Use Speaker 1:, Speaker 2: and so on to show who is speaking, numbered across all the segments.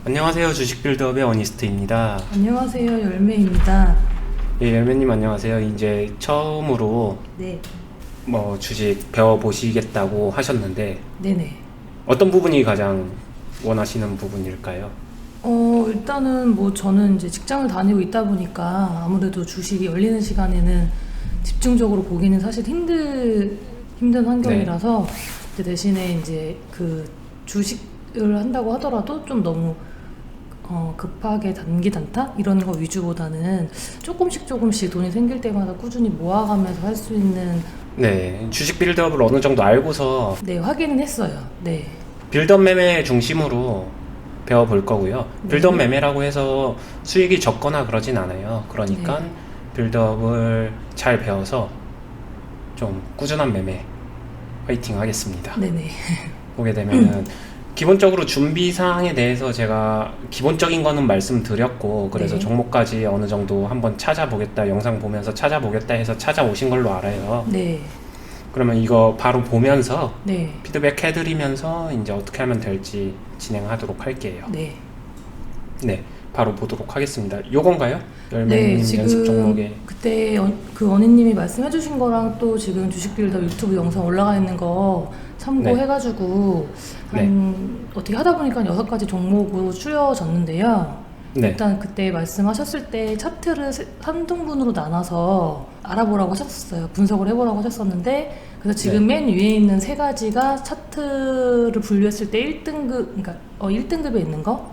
Speaker 1: 안녕하세요. 주식 빌드업의 어니스트입니다.
Speaker 2: 안녕하세요. 열매입니다.
Speaker 1: 예, 열매님 안녕하세요. 이제 처음으로
Speaker 2: 네.
Speaker 1: 주식 배워보시겠다고 하셨는데
Speaker 2: 네네.
Speaker 1: 어떤 부분이 가장 원하시는 부분일까요?
Speaker 2: 일단은 저는 이제 직장을 다니고 있다 보니까 아무래도 주식이 열리는 시간에는 집중적으로 보기는 사실 힘든 환경이라서 이제 대신에 이제 그 주식을 한다고 하더라도 좀 너무 급하게 단기 단타 이런 거 위주보다는 조금씩 돈이 생길 때마다 꾸준히 모아가면서 할 수 있는
Speaker 1: 네, 주식 빌드업을 어느 정도 알고서
Speaker 2: 네, 확인은 했어요. 네.
Speaker 1: 빌드업 매매 중심으로 배워볼 거고요. 빌드업 매매라고 해서 수익이 적거나 그러진 않아요. 그러니까
Speaker 2: 네.
Speaker 1: 빌드업을 잘 배워서 좀 꾸준한 매매 화이팅 하겠습니다.
Speaker 2: 네네.
Speaker 1: 보게 되면은 기본적으로 준비 사항에 대해서 제가 기본적인 거는 말씀드렸고, 그래서
Speaker 2: 네.
Speaker 1: 종목까지 어느 정도 한번 찾아보겠다, 영상 보면서 찾아보겠다 해서 찾아오신 걸로 알아요.
Speaker 2: 네.
Speaker 1: 그러면 이거 바로 보면서
Speaker 2: 네.
Speaker 1: 피드백 해드리면서 이제 어떻게 하면 될지 진행하도록 할게요.
Speaker 2: 네.
Speaker 1: 네, 바로 보도록 하겠습니다. 요건가요?
Speaker 2: 네,
Speaker 1: 열매님 연습
Speaker 2: 지금
Speaker 1: 종목에.
Speaker 2: 그때 그 원희님이 말씀해주신 거랑 또 지금 주식빌더 유튜브 영상 올라가 있는 거 참고해가지고 어떻게 하다 보니까 6가지 종목으로 추려졌는데요.
Speaker 1: 네.
Speaker 2: 일단 그때 말씀하셨을 때 차트를 3등분으로 나눠서 알아보라고 하셨어요. 분석을 해보라고 하셨었는데, 그래서 지금 맨 위에 있는 3가지가 차트를 분류했을 때 1등급, 그러니까 1등급에 있는 거,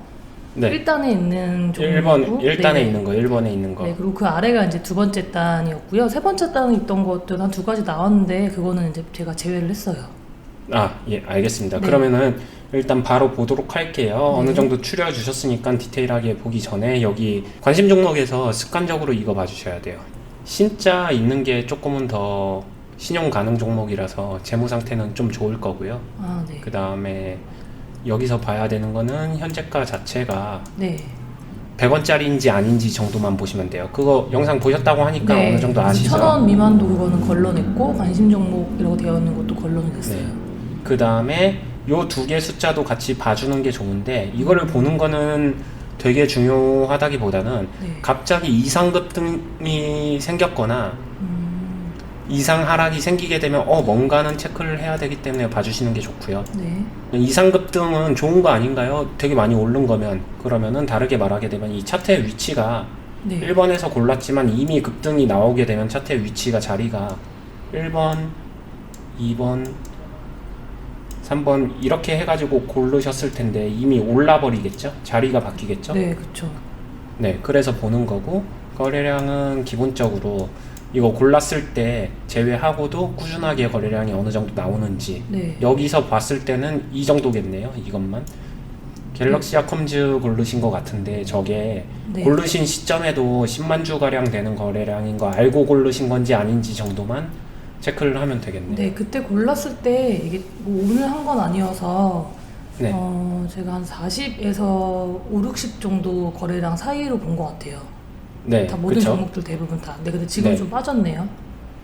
Speaker 1: 네.
Speaker 2: 1단에 있는 종목이고
Speaker 1: 1단에
Speaker 2: 네.
Speaker 1: 있는 거, 1번에 있는 거.
Speaker 2: 네, 그리고 그 아래가 이제 2번째 단이었고요. 3번째 단에 있던 것도 한 2가지 나왔는데 그거는 이제 제가 제외를 했어요.
Speaker 1: 아, 예, 알겠습니다.
Speaker 2: 네.
Speaker 1: 그러면은 일단 바로 보도록 할게요.
Speaker 2: 네.
Speaker 1: 어느 정도 추려주셨으니까 디테일하게 보기 전에 여기 관심 종목에서 습관적으로 이거 봐주셔야 돼요. 신자 있는 게 조금은 더 신용 가능 종목이라서 재무 상태는 좀 좋을 거고요.
Speaker 2: 아, 네.
Speaker 1: 그 다음에 여기서 봐야 되는 거는 현재가 자체가
Speaker 2: 네.
Speaker 1: 100원짜리인지 아닌지 정도만 보시면 돼요. 그거 영상 보셨다고 하니까
Speaker 2: 네.
Speaker 1: 어느 정도 아시죠?
Speaker 2: 1,000원 미만도 그거는 걸러냈고 관심 종목이라고 되어 있는 것도 걸러는 됐어요.
Speaker 1: 네. 그 다음에 요 2개 숫자도 같이 봐주는 게 좋은데, 이거를 보는 거는 되게 중요하다기보다는
Speaker 2: 네.
Speaker 1: 갑자기 이상급등이 생겼거나 이상 하락이 생기게 되면 뭔가는 체크를 해야 되기 때문에 봐주시는 게 좋고요.
Speaker 2: 네.
Speaker 1: 이상급등은 좋은 거 아닌가요? 되게 많이 오른 거면. 그러면은 다르게 말하게 되면 이 차트의 위치가
Speaker 2: 네.
Speaker 1: 1번에서 골랐지만 이미 급등이 나오게 되면 차트의 위치가 자리가 1번, 2번, 3번 이렇게 해가지고 고르셨을 텐데 이미 올라버리겠죠? 자리가 바뀌겠죠?
Speaker 2: 네, 그렇죠.
Speaker 1: 네, 그래서 보는 거고, 거래량은 기본적으로 이거 골랐을 때 제외하고도 꾸준하게 거래량이 어느 정도 나오는지,
Speaker 2: 네.
Speaker 1: 여기서 봤을 때는 이 정도겠네요. 이것만. 갤럭시 아컴즈 고르신 것 같은데 저게
Speaker 2: 네.
Speaker 1: 고르신 시점에도 10만 주 가량 되는 거래량인 거 알고 고르신 건지 아닌지 정도만 체크를 하면 되겠네요.
Speaker 2: 네, 그때 골랐을 때 이게 오늘 한 건 아니어서
Speaker 1: 네.
Speaker 2: 제가 한 40에서 5, 60 정도 거래량 사이로 본 것 같아요.
Speaker 1: 네,
Speaker 2: 다 모든
Speaker 1: 그쵸?
Speaker 2: 종목들 대부분 다. 네, 근데 지금
Speaker 1: 네.
Speaker 2: 좀 빠졌네요.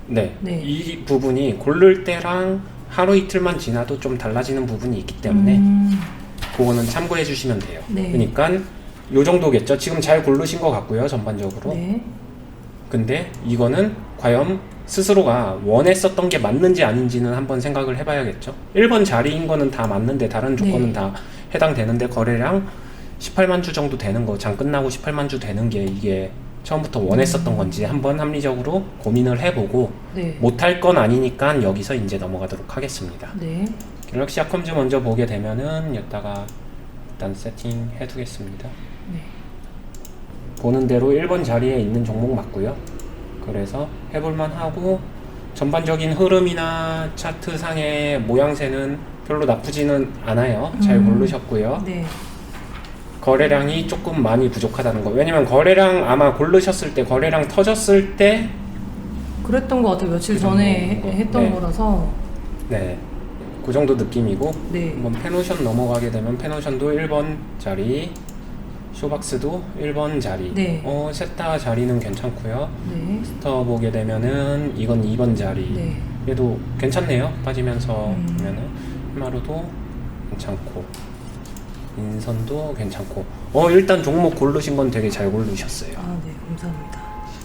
Speaker 1: 네.
Speaker 2: 네.
Speaker 1: 이 부분이 고를 때랑 하루 이틀만 지나도 좀 달라지는 부분이 있기 때문에 그거는 참고해 주시면 돼요.
Speaker 2: 네.
Speaker 1: 그러니까 요 정도겠죠. 지금 잘 고르신 것 같고요, 전반적으로.
Speaker 2: 네.
Speaker 1: 근데 이거는 과연 스스로가 원했었던 게 맞는지 아닌지는 한번 생각을 해봐야겠죠. 1번 자리인 거는 다 맞는데 다른 조건은
Speaker 2: 네.
Speaker 1: 다 해당되는데 거래량 18만 주 정도 되는 거, 장 끝나고 18만 주 되는 게 이게 처음부터 원했었던 건지 한번 합리적으로 고민을 해보고,
Speaker 2: 네.
Speaker 1: 못할 건 아니니까 여기서 이제 넘어가도록 하겠습니다.
Speaker 2: 네.
Speaker 1: 갤럭시 아컴즈 먼저 보게 되면은 여기다가 일단 세팅 해두겠습니다.
Speaker 2: 네.
Speaker 1: 보는 대로 1번 자리에 있는 종목 맞고요. 그래서 해볼만 하고, 전반적인 흐름이나 차트상의 모양새는 별로 나쁘지는 않아요. 잘 고르셨고요.
Speaker 2: 네.
Speaker 1: 거래량이 조금 많이 부족하다는 거. 왜냐면 거래량 아마 고르셨을 때, 거래량 터졌을 때,
Speaker 2: 그랬던 것 같아요. 며칠 전에 했던
Speaker 1: 네.
Speaker 2: 거라서.
Speaker 1: 네, 그 정도 느낌이고,
Speaker 2: 네.
Speaker 1: 한번 페노션 넘어가게 되면 페노션도 1번 자리, 쇼박스도 1번 자리.
Speaker 2: 네.
Speaker 1: 셋 다 자리는 괜찮고요.
Speaker 2: 네.
Speaker 1: 스터 보게 되면은 이건 2번 자리.
Speaker 2: 네.
Speaker 1: 얘도 괜찮네요. 빠지면서 보면은 히마루도 괜찮고, 인선도 괜찮고. 일단 종목 고르신 건 되게 잘 고르셨어요.
Speaker 2: 네, 감사합니다.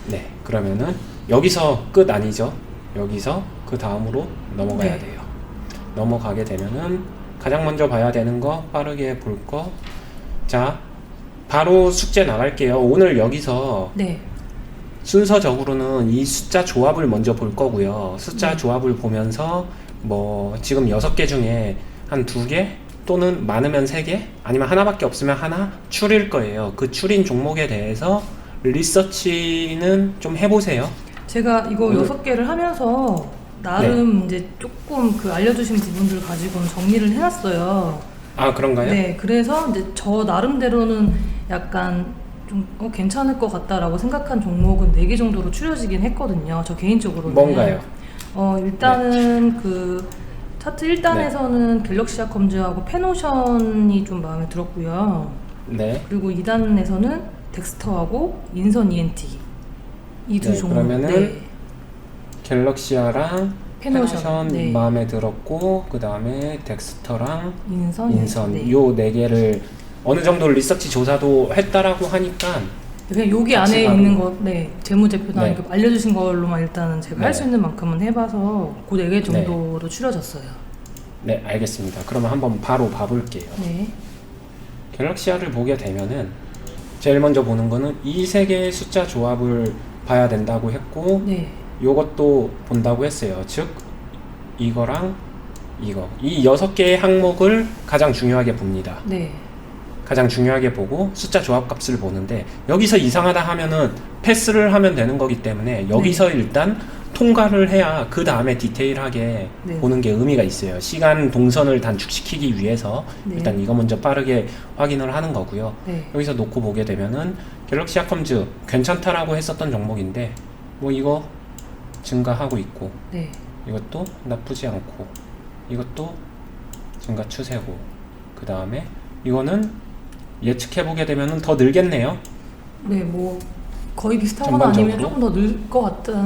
Speaker 1: 네, 그러면은 여기서 끝 아니죠? 여기서 그 다음으로 넘어가야
Speaker 2: 네.
Speaker 1: 돼요. 넘어가게 되면은 가장 먼저 봐야 되는 거, 빠르게 볼 거. 자, 바로 숙제 나갈게요. 오늘 여기서
Speaker 2: 네.
Speaker 1: 순서적으로는 이 숫자 조합을 먼저 볼 거고요. 숫자
Speaker 2: 네.
Speaker 1: 조합을 보면서 뭐 지금 6개 중에 한 2개 또는 많으면 3개 아니면 하나밖에 없으면 하나 추릴 거예요. 그 추린 종목에 대해서 리서치는 좀 해보세요.
Speaker 2: 제가 이거
Speaker 1: 오늘-
Speaker 2: 6개를 하면서 나름 이제 조금 그 알려주신 부분들 가지고는 정리를 해놨어요.
Speaker 1: 아, 그런가요?
Speaker 2: 네, 그래서 이제 저 나름대로는 약간 좀 괜찮을 것 같다라고 생각한 종목은 4개 정도로 추려지긴 했거든요. 저 개인적으로는.
Speaker 1: 뭔가요?
Speaker 2: 일단은 그 차트 1단에서는 갤럭시 아컴즈하고 페노션이 좀 마음에 들었고요.
Speaker 1: 네.
Speaker 2: 그리고 2단에서는 덱스터하고 인선 ENT 이 두
Speaker 1: 네,
Speaker 2: 종목.
Speaker 1: 그러면은 갤럭시아랑 페노션
Speaker 2: 네.
Speaker 1: 마음에 들었고 그 다음에 덱스터랑
Speaker 2: 인선,
Speaker 1: 인선
Speaker 2: 네.
Speaker 1: 요 4개를 어느 정도 리서치 조사도 했다라고 하니까
Speaker 2: 그냥 여기
Speaker 1: 같이
Speaker 2: 안에
Speaker 1: 가는-
Speaker 2: 있는 거, 네, 재무제표나
Speaker 1: 네.
Speaker 2: 이렇게 알려주신 걸로만 일단은 제가
Speaker 1: 네.
Speaker 2: 할 수 있는 만큼은 해봐서 그 4개 정도로 추려졌어요.
Speaker 1: 네, 알겠습니다. 그러면 한번 바로 봐볼게요.
Speaker 2: 네,
Speaker 1: 갤럭시아를 보게 되면은 제일 먼저 보는 거는 이 3개의 숫자 조합을 봐야 된다고 했고
Speaker 2: 네,
Speaker 1: 요것도 본다고 했어요. 즉 이거랑 이거 이 6개의 항목을 가장 중요하게 봅니다.
Speaker 2: 네,
Speaker 1: 가장 중요하게 보고 숫자 조합 값을 보는데 여기서 이상하다 하면은 패스를 하면 되는 거기 때문에 여기서 일단 통과를 해야 그 다음에 디테일하게
Speaker 2: 네.
Speaker 1: 보는 게 의미가 있어요. 시간 동선을 단축시키기 위해서
Speaker 2: 네.
Speaker 1: 일단 이거 먼저 빠르게 확인을 하는 거고요.
Speaker 2: 네,
Speaker 1: 여기서 놓고 보게 되면은 갤럭시 아컴즈 괜찮다라고 했었던 종목인데 뭐 이거 증가하고 있고
Speaker 2: 네,
Speaker 1: 이것도 나쁘지 않고 이것도 증가 추세고 그 다음에 이거는 예측해보게 되면은 더 늘겠네요.
Speaker 2: 네, 뭐 거의 비슷하거나 아니면
Speaker 1: 전반적으로?
Speaker 2: 조금 더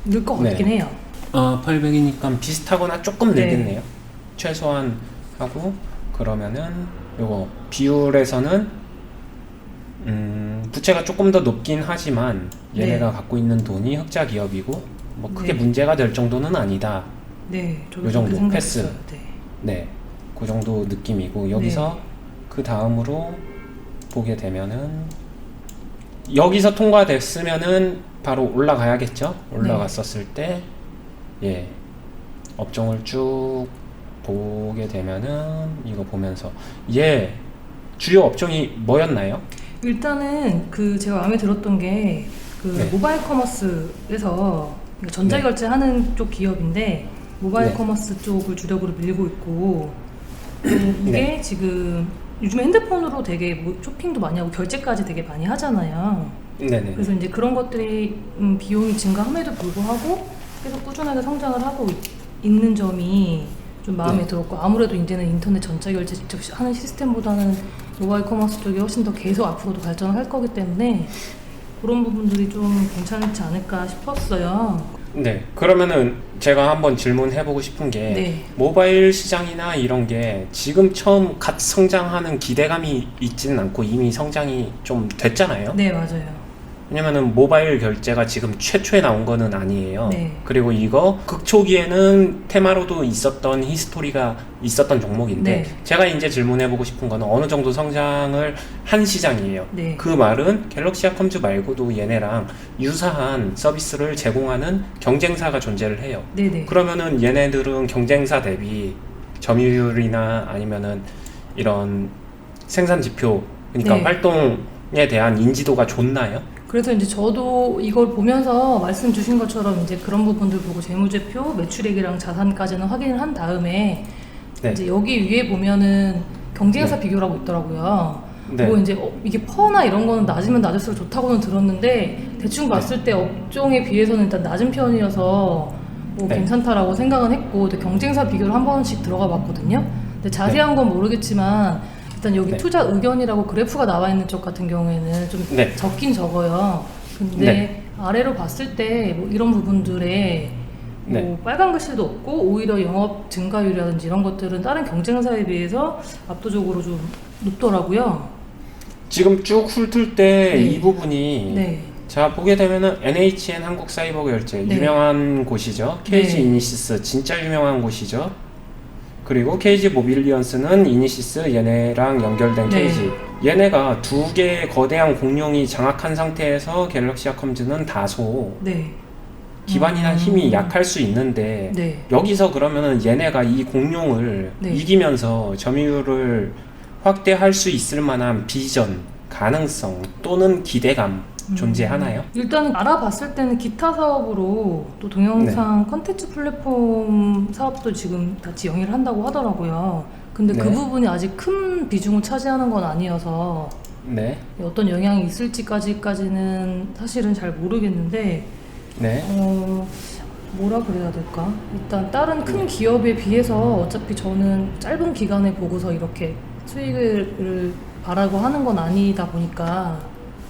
Speaker 2: 늘 것
Speaker 1: 네.
Speaker 2: 같긴 해요.
Speaker 1: 800이니까 비슷하거나 조금
Speaker 2: 네.
Speaker 1: 늘겠네요. 최소한 하고 그러면은 요거 비율에서는 부채가 조금 더 높긴 하지만 얘네가
Speaker 2: 네.
Speaker 1: 갖고 있는 돈이 흑자 기업이고 뭐 크게
Speaker 2: 네.
Speaker 1: 문제가 될 정도는 아니다.
Speaker 2: 네, 저도
Speaker 1: 요 정도,
Speaker 2: 그렇게
Speaker 1: 패스.
Speaker 2: 생각했어요. 네.
Speaker 1: 네, 그 정도 느낌이고 여기서
Speaker 2: 네.
Speaker 1: 그 다음으로 보게 되면은 여기서 통과됐으면은 바로 올라가야겠죠. 올라갔었을 때 예, 업종을 쭉 보게 되면은 이거 보면서 예, 주요 업종이 뭐였나요?
Speaker 2: 일단은 그 제가 마음에 들었던 게 그
Speaker 1: 네.
Speaker 2: 모바일 커머스에서 전자결제 하는 쪽 기업인데 모바일
Speaker 1: 네.
Speaker 2: 커머스 쪽을 주력으로 밀고 있고 이게
Speaker 1: 네.
Speaker 2: 지금 요즘에 핸드폰으로 되게 뭐 쇼핑도 많이 하고 결제까지 되게 많이 하잖아요.
Speaker 1: 네네.
Speaker 2: 그래서 이제 그런 것들이 비용이 증가함에도 불구하고 계속 꾸준하게 성장을 하고 있는 점이 좀 마음에
Speaker 1: 네.
Speaker 2: 들었고 아무래도 이제는 인터넷 전자결제 직접 하는 시스템보다는 모바일 커머스 쪽이 훨씬 더 계속 앞으로도 발전을 할 거기 때문에 그런 부분들이 좀 괜찮지 않을까 싶었어요.
Speaker 1: 네, 그러면은 제가 한번 질문해보고 싶은 게
Speaker 2: 네.
Speaker 1: 모바일 시장이나 이런 게 지금 처음 갓 성장하는 기대감이 있지는 않고 이미 성장이 좀 됐잖아요.
Speaker 2: 네, 맞아요.
Speaker 1: 왜냐면은 모바일 결제가 지금 최초에 나온 거는 아니에요.
Speaker 2: 네.
Speaker 1: 그리고 이거 극초기에는 테마로도 있었던 히스토리가 있었던 종목인데
Speaker 2: 네.
Speaker 1: 제가 이제 질문해보고 싶은 거는 어느 정도 성장을 한 시장이에요.
Speaker 2: 네.
Speaker 1: 그 말은 갤럭시 아컴즈 말고도 얘네랑 유사한 서비스를 제공하는 경쟁사가 존재를 해요.
Speaker 2: 네네.
Speaker 1: 그러면은 얘네들은 경쟁사 대비 점유율이나 아니면은 이런 생산 지표 그러니까
Speaker 2: 네.
Speaker 1: 활동에 대한 인지도가 좋나요?
Speaker 2: 그래서 이제 저도 이걸 보면서 말씀 주신 것처럼 이제 그런 부분들 보고 재무제표, 매출액이랑 자산까지는 확인을 한 다음에
Speaker 1: 네.
Speaker 2: 이제 여기 위에 보면은 경쟁사
Speaker 1: 네.
Speaker 2: 비교라고 있더라고요.
Speaker 1: 네.
Speaker 2: 뭐 이제 이게 퍼나 이런 거는 낮으면 낮을수록 좋다고는 들었는데 대충 봤을 때 업종에 비해서는 일단 낮은 편이어서 뭐
Speaker 1: 네.
Speaker 2: 괜찮다라고 생각은 했고 근데 경쟁사 비교를 한 번씩 들어가 봤거든요. 근데 자세한 건 모르겠지만 일단 여기
Speaker 1: 네.
Speaker 2: 투자 의견이라고 그래프가 나와 있는 쪽 같은 경우에는 좀
Speaker 1: 네.
Speaker 2: 적긴 적어요. 근데
Speaker 1: 네.
Speaker 2: 아래로 봤을 때 뭐 이런 부분들에
Speaker 1: 네.
Speaker 2: 뭐 빨간 글씨도 없고 오히려 영업 증가율이라든지 이런 것들은 다른 경쟁사에 비해서 압도적으로 좀 높더라고요.
Speaker 1: 지금 쭉 훑을 때
Speaker 2: 네.
Speaker 1: 이 부분이
Speaker 2: 네.
Speaker 1: 자 보게 되면은 NHN 한국사이버결제
Speaker 2: 네.
Speaker 1: 유명한 곳이죠. KG
Speaker 2: 네.
Speaker 1: 이니시스 진짜 유명한 곳이죠. 그리고 KG 모빌리언스는 이니시스 얘네랑 연결된
Speaker 2: 네.
Speaker 1: KG. 얘네가 두 개의 거대한 공룡이 장악한 상태에서 갤럭시아 컴즈는 다소
Speaker 2: 네.
Speaker 1: 기반이나 힘이 약할 수 있는데
Speaker 2: 네.
Speaker 1: 여기서 그러면은 얘네가 이 공룡을
Speaker 2: 네.
Speaker 1: 이기면서 점유율을 확대할 수 있을 만한 비전, 가능성 또는 기대감 존재하나요?
Speaker 2: 일단은 알아봤을 때는 기타 사업으로 또 동영상
Speaker 1: 네.
Speaker 2: 컨텐츠 플랫폼 사업도 지금 같이 영위를 한다고 하더라고요. 근데 그
Speaker 1: 네.
Speaker 2: 부분이 아직 큰 비중을 차지하는 건 아니어서
Speaker 1: 네,
Speaker 2: 어떤 영향이 있을지까지는 사실은 잘 모르겠는데
Speaker 1: 네,
Speaker 2: 뭐라 그래야 될까? 일단 다른 큰 기업에 비해서 어차피 저는 짧은 기간에 보고서 이렇게 수익을 바라고 하는 건 아니다 보니까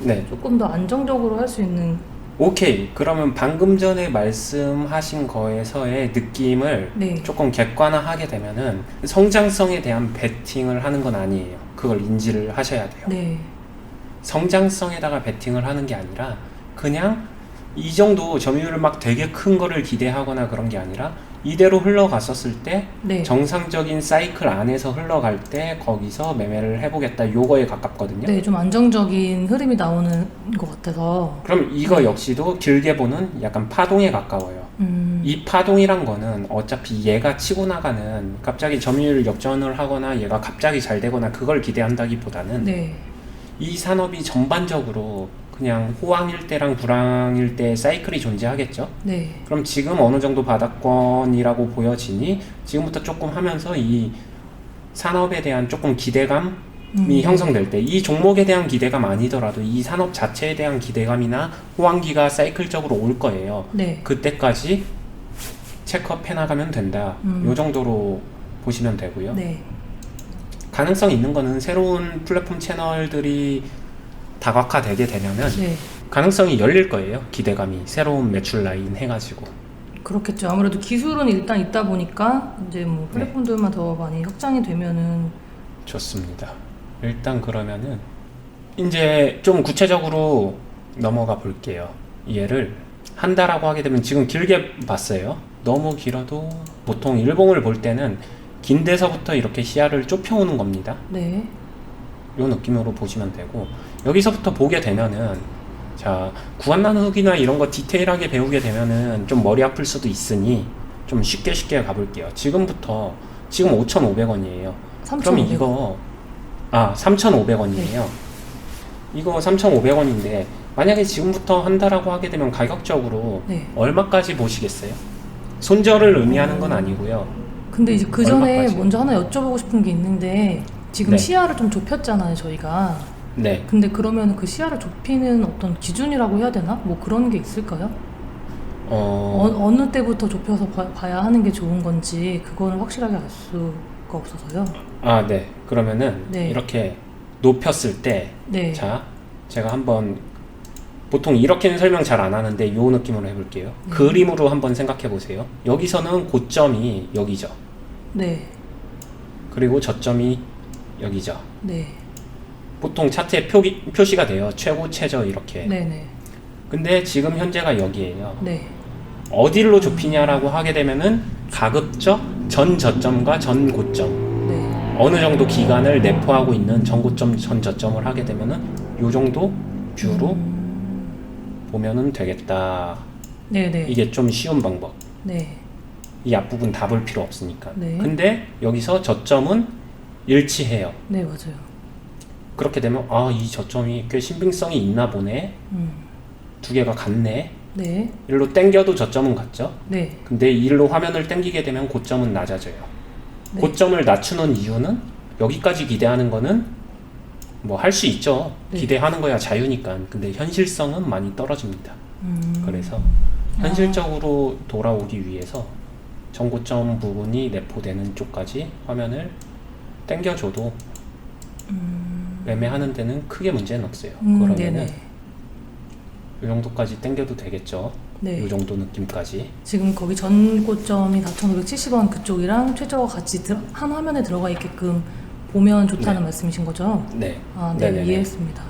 Speaker 1: 네.
Speaker 2: 조금 더 안정적으로 할 수 있는.
Speaker 1: 오케이. 그러면 방금 전에 말씀하신 거에서의 느낌을
Speaker 2: 네.
Speaker 1: 조금 객관화하게 되면은 성장성에 대한 베팅을 하는 건 아니에요. 그걸 인지를 하셔야 돼요.
Speaker 2: 네.
Speaker 1: 성장성에다가 베팅을 하는 게 아니라 그냥 이 정도 점유율을 막 되게 큰 거를 기대하거나 그런 게 아니라 이대로 흘러갔었을 때
Speaker 2: 네.
Speaker 1: 정상적인 사이클 안에서 흘러갈 때 거기서 매매를 해보겠다 요거에 가깝거든요.
Speaker 2: 네, 좀 안정적인 흐름이 나오는 것 같아서.
Speaker 1: 그럼 이거 역시도 길게 보는 약간 파동에 가까워요. 이 파동이란 거는 어차피 얘가 치고 나가는 갑자기 점유율 역전을 하거나 얘가 갑자기 잘 되거나 그걸 기대한다기보다는
Speaker 2: 네.
Speaker 1: 이 산업이 전반적으로 그냥 호황일 때랑 불황일 때 사이클이 존재하겠죠.
Speaker 2: 네.
Speaker 1: 그럼 지금 어느 정도 바닥권이라고 보여지니 지금부터 조금 하면서 이 산업에 대한 조금 기대감이 형성될 때 이 종목에 대한 기대감 아니더라도 이 산업 자체에 대한 기대감이나 호황기가 사이클적으로 올 거예요.
Speaker 2: 네.
Speaker 1: 그때까지 체크업 해나가면 된다. 요 정도로 보시면 되고요.
Speaker 2: 네.
Speaker 1: 가능성 있는 거는 새로운 플랫폼 채널들이 다각화되게 되면은
Speaker 2: 네.
Speaker 1: 가능성이 열릴 거예요. 기대감이 새로운 매출 라인 해가지고.
Speaker 2: 그렇겠죠. 아무래도 기술은 일단 있다 보니까 이제 뭐 플랫폼들만 더 많이 확장이 되면은.
Speaker 1: 좋습니다. 일단 그러면은 이제 좀 구체적으로 넘어가 볼게요. 얘를 한다라고 하게 되면 지금 길게 봤어요. 너무 길어도 보통 일봉을 볼 때는 긴 데서부터 이렇게 시야를 좁혀오는 겁니다.
Speaker 2: 네.
Speaker 1: 요 느낌으로 보시면 되고 여기서부터 보게 되면은 자 구간 나누기나 이런 거 디테일하게 배우게 되면은 좀 머리 아플 수도 있으니 좀 쉽게 가볼게요. 지금부터 지금 5,500원이에요. 그럼
Speaker 2: 3,500원.
Speaker 1: 이거 3,500원이에요. 이거 3,500원인데 만약에 지금부터 한다라고 하게 되면 가격적으로
Speaker 2: 네.
Speaker 1: 얼마까지 보시겠어요? 손절을 의미하는 건 아니고요.
Speaker 2: 근데 이제 그 전에
Speaker 1: 얼마까지?
Speaker 2: 먼저 하나 여쭤보고 싶은 게 있는데 지금
Speaker 1: 네.
Speaker 2: 시야를 좀 좁혔잖아요, 저희가.
Speaker 1: 네.
Speaker 2: 근데 그러면 그 시야를 좁히는 어떤 기준이라고 해야 되나? 뭐 그런 게 있을까요? 어느 때부터 좁혀서 봐야 하는 게 좋은 건지 그거는 확실하게 알 수가 없어서요.
Speaker 1: 네. 그러면은
Speaker 2: 네.
Speaker 1: 이렇게 높였을 때
Speaker 2: 네.
Speaker 1: 자, 제가 한번 보통 이렇게는 설명 잘 안 하는데 요 느낌으로 해볼게요. 그림으로 한번 생각해 보세요. 여기서는 고점이 여기죠.
Speaker 2: 네.
Speaker 1: 그리고 저점이 여기죠.
Speaker 2: 네.
Speaker 1: 보통 차트에 표시가 돼요. 최고, 최저 이렇게.
Speaker 2: 네네.
Speaker 1: 근데 지금 현재가 여기에요.
Speaker 2: 네.
Speaker 1: 어디로 좁히냐라고 하게 되면은 가급적 전 저점과 전 고점
Speaker 2: 네.
Speaker 1: 어느 정도 기간을 내포하고 있는 전 고점, 전 저점을 하게 되면은 요 정도 뷰로 보면은 되겠다.
Speaker 2: 네네.
Speaker 1: 이게 좀 쉬운 방법.
Speaker 2: 네.
Speaker 1: 이 앞부분 다 볼 필요 없으니까.
Speaker 2: 네.
Speaker 1: 근데 여기서 저점은 일치해요.
Speaker 2: 네, 맞아요.
Speaker 1: 그렇게 되면 이 저점이 꽤 신빙성이 있나 보네. 두 개가 같네.
Speaker 2: 네.
Speaker 1: 일로 당겨도 저점은 같죠.
Speaker 2: 네.
Speaker 1: 근데 일로 화면을 당기게 되면 고점은 낮아져요.
Speaker 2: 네.
Speaker 1: 고점을 낮추는 이유는 여기까지 기대하는 거는 뭐 할 수 있죠.
Speaker 2: 네.
Speaker 1: 기대하는 거야 자유니까. 근데 현실성은 많이 떨어집니다. 그래서 현실적으로 돌아오기 위해서 전고점 부분이 내포되는 쪽까지 화면을 당겨줘도 매매하는 데는 크게 문제는 없어요. 그러면은
Speaker 2: 네네.
Speaker 1: 이 정도까지 당겨도 되겠죠.
Speaker 2: 네.
Speaker 1: 이 정도 느낌까지.
Speaker 2: 지금 거기 전 고점이 4,570원 그쪽이랑 최저가 같이 한 화면에 들어가 있게끔 보면 좋다는
Speaker 1: 네.
Speaker 2: 말씀이신 거죠?
Speaker 1: 네.
Speaker 2: 아, 네,
Speaker 1: 네네네.
Speaker 2: 이해했습니다.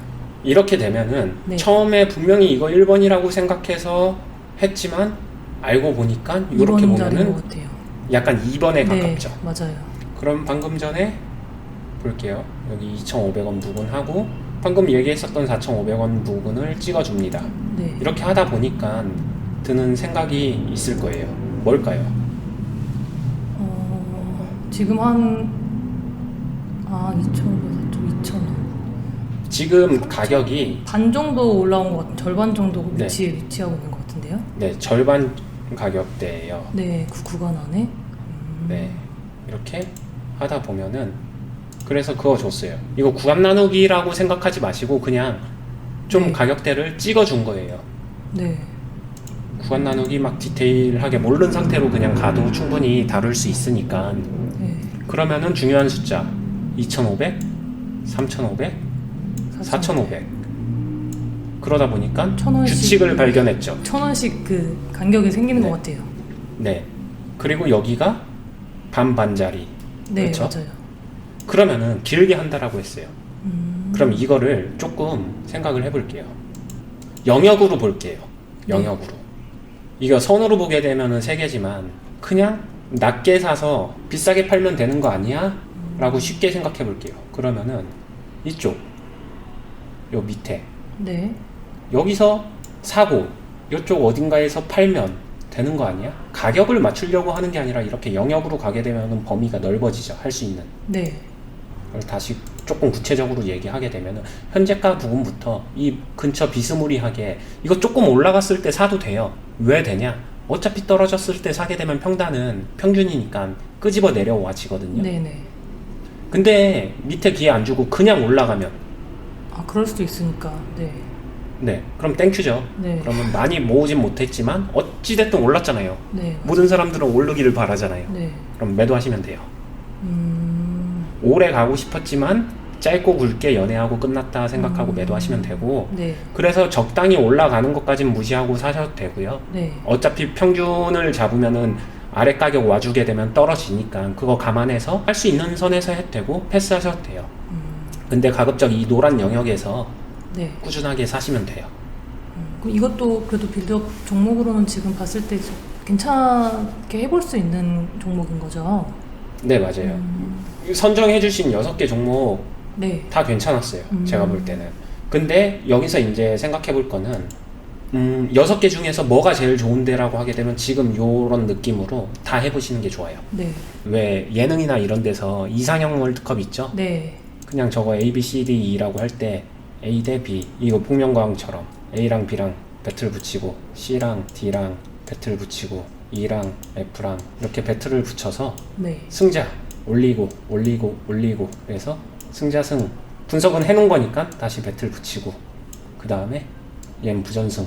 Speaker 1: 이렇게 되면은
Speaker 2: 네.
Speaker 1: 처음에 분명히 이거 1번이라고 생각해서 했지만 알고 보니까 이렇게
Speaker 2: 2번 자리인
Speaker 1: 보면은
Speaker 2: 것 같아요.
Speaker 1: 약간 2번에
Speaker 2: 네,
Speaker 1: 가깝죠.
Speaker 2: 맞아요.
Speaker 1: 그럼 방금 전에 볼게요. 여기 2,500원 부분하고 방금 얘기했었던 4,500원 부분을 찍어줍니다.
Speaker 2: 네.
Speaker 1: 이렇게 하다 보니까 드는 생각이 있을 거예요. 뭘까요?
Speaker 2: 지금 한 2,500, 2,000원.
Speaker 1: 지금 가격이
Speaker 2: 반 정도 올라온 것 같은, 절반 정도
Speaker 1: 네.
Speaker 2: 위치에 위치하고 있는 것 같은데요?
Speaker 1: 네, 절반 가격대예요.
Speaker 2: 네, 그 구간 안에.
Speaker 1: 네, 이렇게 하다 보면은 그래서 그거 줬어요. 이거 구간 나누기라고 생각하지 마시고 그냥 좀
Speaker 2: 네.
Speaker 1: 가격대를 찍어준 거예요.
Speaker 2: 네,
Speaker 1: 구간 나누기 막 디테일하게 모르는 상태로 그냥 가도 충분히 다룰 수 있으니까.
Speaker 2: 네.
Speaker 1: 그러면은 중요한 숫자 2,500, 3,500, 4,500 그러다 보니까
Speaker 2: 1,000원씩
Speaker 1: 규칙을 발견했죠.
Speaker 2: 1,000원씩 그 간격이 생기는
Speaker 1: 네.
Speaker 2: 것 같아요.
Speaker 1: 네. 그리고 여기가 반반짜리.
Speaker 2: 네,
Speaker 1: 그렇죠?
Speaker 2: 맞아요.
Speaker 1: 그러면은 길게 한다라고 했어요.
Speaker 2: 음,
Speaker 1: 그럼 이거를 조금 생각을 해볼게요. 영역으로 볼게요.
Speaker 2: 네.
Speaker 1: 영역으로. 이거 선으로 보게 되면은 3개지만 그냥 낮게 사서 비싸게 팔면 되는 거 아니야? 라고 쉽게 생각해 볼게요. 그러면은 이쪽 요 밑에
Speaker 2: 네,
Speaker 1: 여기서 사고 이쪽 어딘가에서 팔면 되는 거 아니야? 가격을 맞추려고 하는 게 아니라 이렇게 영역으로 가게 되면은 범위가 넓어지죠. 할 수 있는.
Speaker 2: 네,
Speaker 1: 그걸 다시 조금 구체적으로 얘기하게 되면은 현재가 부분부터 이 근처 비스무리하게 이거 조금 올라갔을 때 사도 돼요. 왜 되냐? 어차피 떨어졌을 때 사게 되면 평단은 평균이니까 끄집어 내려와지거든요.
Speaker 2: 네, 네.
Speaker 1: 근데 밑에 기회 안 주고 그냥 올라가면
Speaker 2: 아, 그럴 수도 있으니까. 네,
Speaker 1: 네, 그럼 땡큐죠.
Speaker 2: 네.
Speaker 1: 그러면 많이 모으진 못했지만 어찌됐든 올랐잖아요.
Speaker 2: 네,
Speaker 1: 모든 사람들은 오르기를 바라잖아요.
Speaker 2: 네.
Speaker 1: 그럼 매도하시면 돼요.
Speaker 2: 음,
Speaker 1: 오래 가고 싶었지만 짧고 굵게 연애하고 끝났다 생각하고
Speaker 2: 음.
Speaker 1: 매도하시면 되고,
Speaker 2: 네,
Speaker 1: 그래서 적당히 올라가는 것까진 무시하고 사셔도 되고요.
Speaker 2: 네,
Speaker 1: 어차피 평균을 잡으면은 아래 가격 와주게 되면 떨어지니까 그거 감안해서 할 수 있는 선에서 해도 되고 패스하셔도 돼요. 근데 가급적 이 노란 영역에서
Speaker 2: 네.
Speaker 1: 꾸준하게 사시면 돼요.
Speaker 2: 그럼 이것도 그래도 빌드업 종목으로는 지금 봤을 때 괜찮게 해볼 수 있는 종목인 거죠?
Speaker 1: 네, 맞아요. 선정해주신 6개 종목
Speaker 2: 네,
Speaker 1: 다 괜찮았어요. 제가 볼 때는. 근데 여기서 이제 생각해 볼 거는 6개 중에서 뭐가 제일 좋은데라고 하게 되면 지금 요런 느낌으로 다 해보시는 게 좋아요.
Speaker 2: 네,
Speaker 1: 왜 예능이나 이런 데서 이상형 월드컵 있죠?
Speaker 2: 네,
Speaker 1: 그냥 저거 A, B, C, D, E라고 할 때 A 대 B, 이거 복면가왕처럼 A랑 B랑 배틀 붙이고 C랑 D랑 배틀 붙이고 E랑 F랑 이렇게 배틀을 붙여서
Speaker 2: 네,
Speaker 1: 승자 올리고 올리고 올리고 그래서 승자승 분석은 해놓은 거니까 다시 배틀 붙이고 그 다음에 얘는 부전승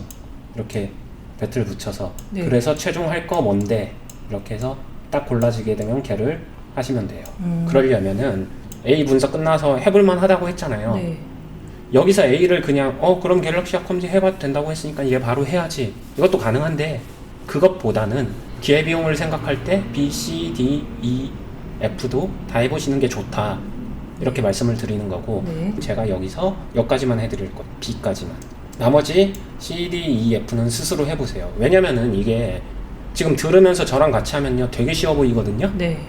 Speaker 1: 이렇게 배틀 붙여서
Speaker 2: 네.
Speaker 1: 그래서 최종 할 거 뭔데 이렇게 해서 딱 골라지게 되면 걔를 하시면 돼요. 그러려면은 A 분석 끝나서 해볼만 하다고 했잖아요.
Speaker 2: 네,
Speaker 1: 여기서 A를 그냥 그럼 갤럭시 닷컴즈 해봐도 된다고 했으니까 얘 바로 해야지, 이것도 가능한데 그것보다는 기회비용을 생각할 때 B, C, D, E, F도 다 해보시는 게 좋다 이렇게 말씀을 드리는 거고,
Speaker 2: 네.
Speaker 1: 제가 여기서 여기까지만 해드릴 것, B까지만. 나머지 C, D, E, F는 스스로 해보세요. 왜냐면은 이게 지금 들으면서 저랑 같이 하면요 되게 쉬워 보이거든요.
Speaker 2: 네,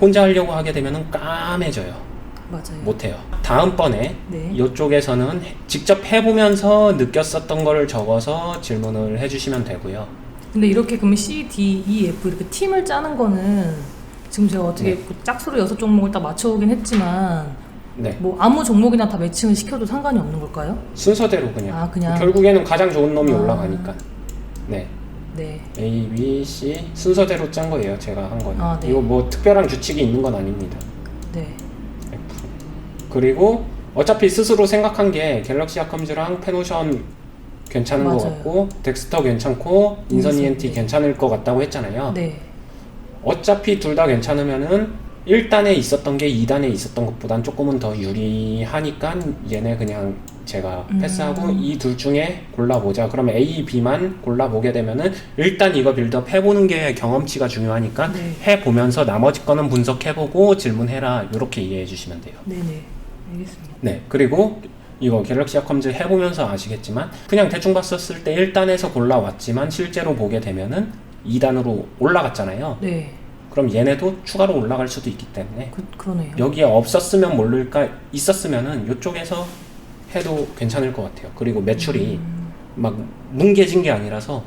Speaker 1: 혼자 하려고 하게 되면은 까매져요.
Speaker 2: 맞아요.
Speaker 1: 못해요. 다음번에
Speaker 2: 네.
Speaker 1: 이쪽에서는 직접 해보면서 느꼈었던 거를 적어서 질문을 해주시면 되고요.
Speaker 2: 근데 이렇게 그러면 C, D, E, F 이렇게 팀을 짜는 거는 지금 제가 어떻게
Speaker 1: 네.
Speaker 2: 그 짝수로 6종목을 딱 맞춰오긴 했지만
Speaker 1: 네,
Speaker 2: 뭐 아무 종목이나 다 매칭을 시켜도 상관이 없는 걸까요?
Speaker 1: 순서대로 그냥.
Speaker 2: 아, 그냥.
Speaker 1: 결국에는 가장 좋은 놈이 올라가니까. 네,
Speaker 2: 네,
Speaker 1: A, B, C 순서대로 짠 거예요. 제가 한 거는.
Speaker 2: 아, 네.
Speaker 1: 이거 뭐 특별한 규칙이 있는 건 아닙니다.
Speaker 2: 네,
Speaker 1: F. 그리고 어차피 스스로 생각한 게 갤럭시 닷컴즈랑 페노션 괜찮은 것
Speaker 2: 맞아요.
Speaker 1: 같고 덱스터 괜찮고 인선
Speaker 2: 인선,
Speaker 1: ENT
Speaker 2: 네.
Speaker 1: 괜찮을 것 같다고 했잖아요.
Speaker 2: 네,
Speaker 1: 어차피 둘 다 괜찮으면은 1단에 있었던 게 2단에 있었던 것보단 조금은 더 유리하니까 얘네 그냥 제가 패스하고 이 둘 중에 골라보자. 그러면 A, B만 골라보게 되면은 일단 이거 빌드업 해보는 게 경험치가 중요하니까
Speaker 2: 네.
Speaker 1: 해보면서 나머지 거는 분석해보고 질문해라. 이렇게 이해해 주시면 돼요.
Speaker 2: 네네. 알겠습니다.
Speaker 1: 네, 그리고 이거 갤럭시 아컴즈 해보면서 아시겠지만 그냥 대충 봤었을 때 1단에서 골라왔지만 실제로 보게 되면은 2단으로 올라갔잖아요.
Speaker 2: 네.
Speaker 1: 그럼 얘네도 추가로 올라갈 수도 있기 때문에
Speaker 2: 그러네요.
Speaker 1: 여기에 없었으면 모를까 있었으면은 이쪽에서 해도 괜찮을 것 같아요. 그리고 매출이 막 뭉개진 게 아니라서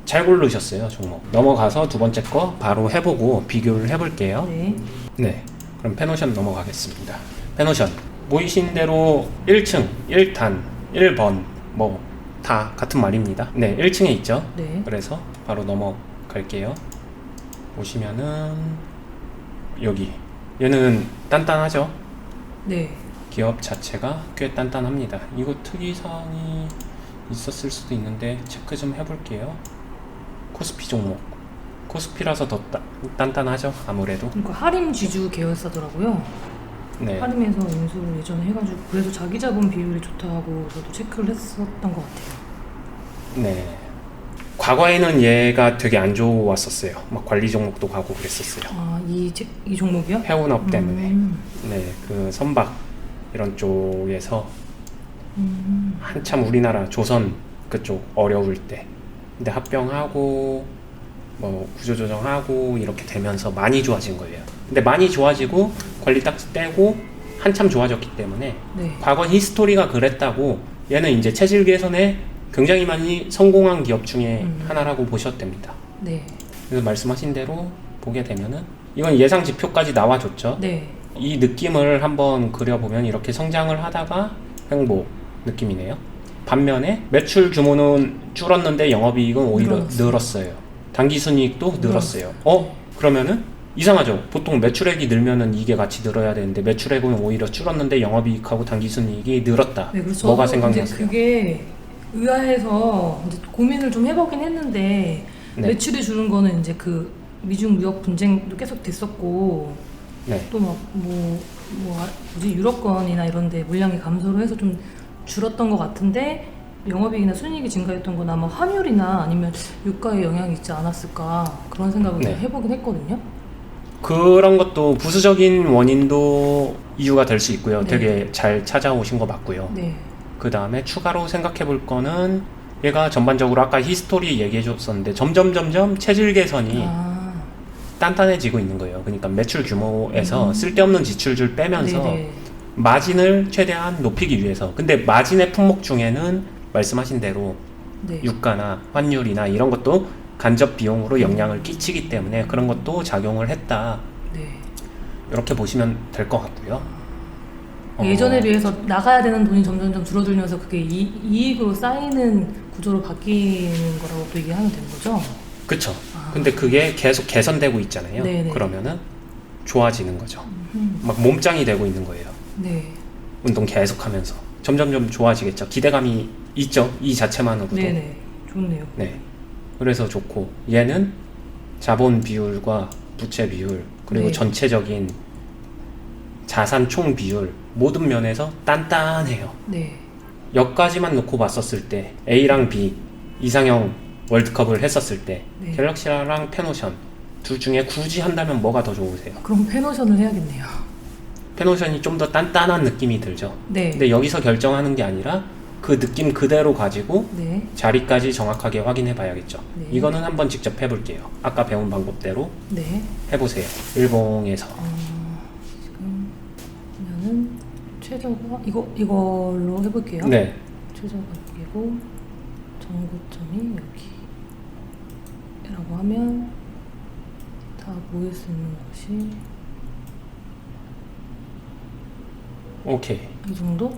Speaker 1: 잘 고르셨어요, 종목. 넘어가서 두 번째 거 바로 해보고 비교를 해볼게요.
Speaker 2: 네.
Speaker 1: 네, 그럼 페노션 넘어가겠습니다. 페노션 보이신 대로 1층, 1탄, 1번 뭐 다 같은 말입니다. 네, 1층에 있죠.
Speaker 2: 네.
Speaker 1: 그래서 바로 넘어갈게요. 보시면은 여기 얘는 단단하죠.
Speaker 2: 네.
Speaker 1: 기업 자체가 꽤 단단합니다. 이거 특이사항이 있었을 수도 있는데 체크 좀 해볼게요. 코스피 종목. 코스피라서 더 단단하죠, 아무래도.
Speaker 2: 그러니까 하림 지주 계열사더라고요.
Speaker 1: 네.
Speaker 2: 하림에서 인수를 예전에 해가지고 그래서 자기 자본 비율이 좋다고 저도 체크를 했었던 것 같아요.
Speaker 1: 네. 과거에는 얘가 되게 안 좋았었어요. 막 관리 종목도 가고 그랬었어요.
Speaker 2: 아, 이 종목이요?
Speaker 1: 해운업 때문에. 네, 그 선박 이런 쪽에서 한참 우리나라 조선 그쪽 어려울 때. 근데 합병하고 뭐 구조조정하고 이렇게 되면서 많이 좋아진 거예요. 근데 많이 좋아지고 관리 딱 떼고 한참 좋아졌기 때문에
Speaker 2: 네.
Speaker 1: 과거 히스토리가 그랬다고 얘는 이제 체질 개선에 굉장히 많이 성공한 기업 중에 하나라고 보셔도 됩니다.
Speaker 2: 네.
Speaker 1: 그래서 말씀하신 대로 보게 되면은 이건 예상 지표까지 나와줬죠.
Speaker 2: 네.
Speaker 1: 이 느낌을 한번 그려보면 이렇게 성장을 하다가 횡보 느낌이네요. 반면에 매출 규모는 줄었는데 영업이익은 오히려 늘었어요. 당기순이익도 늘었어요. 그러면은 이상하죠. 보통 매출액이 늘면은 이게 같이 늘어야 되는데 매출액은 오히려 줄었는데 영업이익하고 당기순이익이 늘었다.
Speaker 2: 네, 그래서
Speaker 1: 뭐가
Speaker 2: 이제
Speaker 1: 생각나세요?
Speaker 2: 그게 의아해서 이제 고민을 좀 해보긴 했는데
Speaker 1: 네.
Speaker 2: 매출이 줄은 거는 이제 그 미중 무역 분쟁도 계속 됐었고
Speaker 1: 네.
Speaker 2: 또 막 뭐지 유럽권이나 이런데 물량이 감소를 해서 좀 줄었던 것 같은데 영업이익이나 순이익이 증가했던 건 아마 환율이나 아니면 유가에 영향이 있지 않았을까 그런 생각을
Speaker 1: 네.
Speaker 2: 해보긴 했거든요.
Speaker 1: 그런 것도 부수적인 원인도 이유가 될 수 있고요.
Speaker 2: 네.
Speaker 1: 되게 잘 찾아오신 거 맞고요.
Speaker 2: 네.
Speaker 1: 그 다음에 추가로 생각해 볼 거는 얘가 전반적으로 아까 히스토리 얘기해 줬었는데 점점 체질 개선이 단단해지고 있는 거예요. 그러니까 매출 규모에서 쓸데없는 지출들 빼면서
Speaker 2: 네네.
Speaker 1: 마진을 최대한 높이기 위해서. 근데 마진의 품목 중에는 말씀하신 대로
Speaker 2: 네.
Speaker 1: 유가나 환율이나 이런 것도 간접 비용으로 영향을 끼치기 때문에 그런 것도 작용을 했다.
Speaker 2: 네.
Speaker 1: 이렇게 보시면 될 것 같고요.
Speaker 2: 예전에 비해서 나가야 되는 돈이 점점 줄어들면서 그게 이익으로 쌓이는 구조로 바뀌는 거라고 또 얘기하면 되는 거죠?
Speaker 1: 그쵸. 근데 그게 계속 개선되고 있잖아요.
Speaker 2: 네네.
Speaker 1: 그러면은 좋아지는 거죠. 막 몸짱이 되고 있는 거예요.
Speaker 2: 네.
Speaker 1: 운동 계속하면서 점점 좋아지겠죠. 기대감이 있죠. 이 자체만으로도.
Speaker 2: 네네. 좋네요.
Speaker 1: 네. 그래서 좋고 얘는 자본 비율과 부채 비율 그리고
Speaker 2: 네.
Speaker 1: 전체적인 자산 총 비율 모든 면에서 단단해요.
Speaker 2: 네.
Speaker 1: 여기까지만 놓고 봤었을 때 A랑 B 이상형 월드컵을 했었을 때
Speaker 2: 네.
Speaker 1: 갤럭시랑 페노션 둘 중에 굳이 한다면 뭐가 더 좋으세요?
Speaker 2: 그럼 페노션을 해야겠네요.
Speaker 1: 페노션이 좀 더 단단한 느낌이 들죠.
Speaker 2: 네.
Speaker 1: 근데 여기서 결정하는 게 아니라 그 느낌 그대로 가지고
Speaker 2: 네.
Speaker 1: 자리까지 정확하게 확인해 봐야겠죠.
Speaker 2: 네.
Speaker 1: 이거는 한번 직접 해볼게요. 아까 배운 방법대로
Speaker 2: 네.
Speaker 1: 해보세요. 일봉에서.
Speaker 2: 지금 보면은 최저가 이걸로 해볼게요.
Speaker 1: 네.
Speaker 2: 최저가 여기고 전고점이 여기라고 하면 다 모일 수 있는 것이
Speaker 1: 오케이.
Speaker 2: 이 정도?